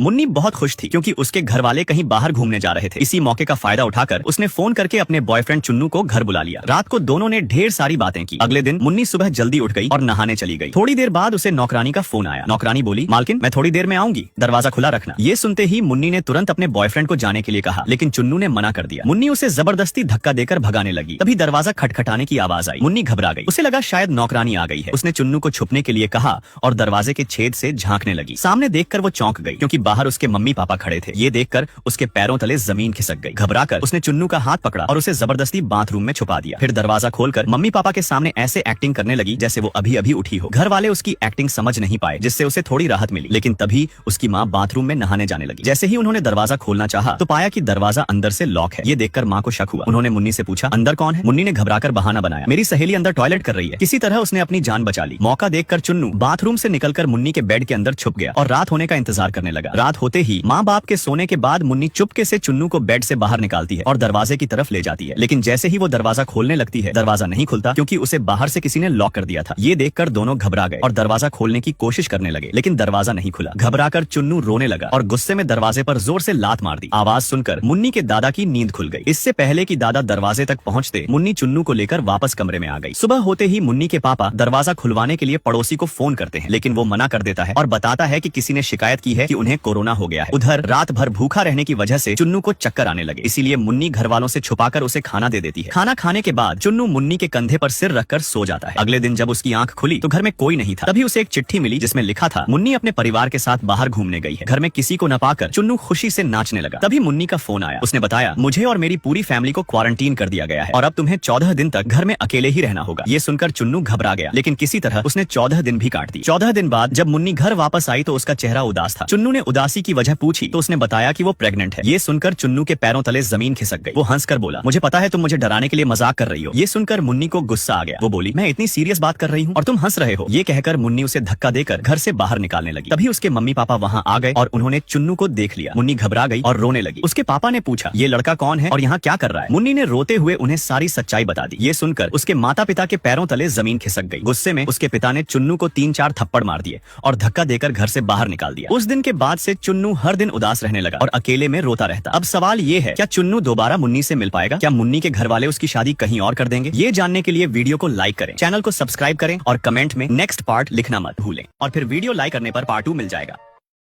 मुन्नी बहुत खुश थी क्योंकि उसके घर वाले कहीं बाहर घूमने जा रहे थे। इसी मौके का फायदा उठाकर उसने फोन करके अपने बॉयफ्रेंड चुन्नू को घर बुला लिया। रात को दोनों ने ढेर सारी बातें की। अगले दिन मुन्नी सुबह जल्दी उठ गई और नहाने चली गई। थोड़ी देर बाद उसे नौकरानी का फोन आया। नौकरानी बोली, मालकिन मैं थोड़ी देर में आऊंगी, दरवाजा खुला रखना। ये सुनते ही मुन्नी ने तुरंत अपने बॉयफ्रेंड को जाने के लिए कहा, लेकिन चुन्नू ने मना कर दिया। मुन्नी उसे जबरदस्ती धक्का देकर भगाने लगी। तभी दरवाजा खटखटाने की आवाज आई। मुन्नी घबरा गई। उसे लगा शायद नौकरानी आ गई है। उसने चुन्नू को छुपने के लिए कहा और दरवाजे के छेद से झांकने लगी। सामने देखकर वो चौंक गई क्योंकि बाहर उसके मम्मी पापा खड़े थे। ये देखकर उसके पैरों तले जमीन खिसक गई। घबराकर उसने चुन्नू का हाथ पकड़ा और उसे जबरदस्ती बाथरूम में छुपा दिया। फिर दरवाजा खोलकर मम्मी पापा के सामने ऐसे एक्टिंग करने लगी जैसे वो अभी अभी उठी हो। घर वाले उसकी एक्टिंग समझ नहीं पाए, जिससे उसे थोड़ी राहत मिली। लेकिन तभी उसकी माँ बाथरूम में नहाने जाने लगी। जैसे ही उन्होंने दरवाजा खोलना चाहा तो पाया कि दरवाजा अंदर से लॉक है। ये देखकर माँ को शक हुआ। उन्होंने मुन्नी से पूछा, अंदर कौन है? मुन्नी ने घबराकर बहाना बनाया, मेरी सहेली अंदर टॉयलेट कर रही है। किसी तरह उसने अपनी जान बचा ली। मौका देखकर चुन्नू बाथरूम से निकलकर मुन्नी के बेड के अंदर छुप गया और रात होने का इंतजार करने लगा। रात होते ही माँ बाप के सोने के बाद मुन्नी चुपके से चुन्नू को बेड से बाहर निकालती है और दरवाजे की तरफ ले जाती है। लेकिन जैसे ही वो दरवाजा खोलने लगती है, दरवाजा नहीं खुलता क्योंकि उसे बाहर से किसी ने लॉक कर दिया था। ये देखकर दोनों घबरा गए और दरवाजा खोलने की कोशिश करने लगे, लेकिन दरवाजा नहीं खुला। घबराकर चुन्नू रोने लगा और गुस्से में दरवाजे पर जोर से लात मार दी। आवाज सुनकर मुन्नी के दादा की नींद खुल गई। इससे पहले कि दादा दरवाजे तक पहुंचते, मुन्नी चुन्नू को लेकर वापस कमरे में आ गई। सुबह होते ही मुन्नी के पापा दरवाजा खुलवाने के लिए पड़ोसी को फोन करते हैं, लेकिन वो मना कर देता है और बताता है कि किसी ने शिकायत की है कि उन्हें कोरोना हो गया है। उधर रात भर भूखा रहने की वजह से चुन्नू को चक्कर आने लगे। इसीलिए मुन्नी घर वालों से छुपाकर उसे खाना दे देती है। खाना खाने के बाद चुन्नू मुन्नी के कंधे पर सिर रखकर सो जाता है। अगले दिन जब उसकी आंख खुली तो घर में कोई नहीं था। तभी उसे एक चिट्ठी मिली जिसमें लिखा था, मुन्नी अपने परिवार के साथ बाहर घूमने गई है। घर में किसी को न पाकर चुन्नू खुशी से नाचने लगा। तभी मुन्नी का फोन आया। उसने बताया, मुझे और मेरी पूरी फैमिली को क्वारंटीन कर दिया गया है और अब तुम्हें 14 दिन तक घर में अकेले ही रहना होगा। ये सुनकर चुन्नू घबरा गया, लेकिन किसी तरह उसने 14 दिन भी काट दी। 14 दिन बाद जब मुन्नी घर वापस आई तो उसका चेहरा उदास था। चुन्नू ने उदासी की वजह पूछी तो उसने बताया कि वो प्रेग्नेंट है। ये सुनकर चुन्नू के पैरों तले जमीन खिसक गई। वो हंसकर बोला, मुझे पता है तुम मुझे डराने के लिए मजाक कर रही हो। ये सुनकर मुन्नी को गुस्सा आ गया। वो बोली, मैं इतनी सीरियस बात कर रही हूँ और तुम हंस रहे हो। ये कहकर मुन्नी उसे धक्का देकर घर से बाहर निकालने लगी। तभी उसके मम्मी पापा वहाँ आ गए और उन्होंने चुन्नू को देख लिया। मुन्नी घबरा गई और रोने लगी। उसके पापा ने पूछा, ये लड़का कौन है और यहाँ क्या कर रहा है? मुन्नी ने रोते हुए उन्हें सारी सच्चाई बता दी। ये सुनकर उसके माता पिता के पैरों तले जमीन खिसक गई। गुस्से में उसके पिता ने चुन्नू को 3-4 थप्पड़ मार दिए और धक्का देकर घर से बाहर निकाल दिया। उस दिन के बाद से चुन्नू हर दिन उदास रहने लगा और अकेले में रोता रहता। अब सवाल ये है, क्या चुन्नू दोबारा मुन्नी से मिल पाएगा? क्या मुन्नी के घर वाले उसकी शादी कहीं और कर देंगे? ये जानने के लिए वीडियो को लाइक करें, चैनल को सब्सक्राइब करें और कमेंट में नेक्स्ट पार्ट लिखना मत भूलें। और फिर वीडियो लाइक करने पर पार्ट 2 मिल जाएगा।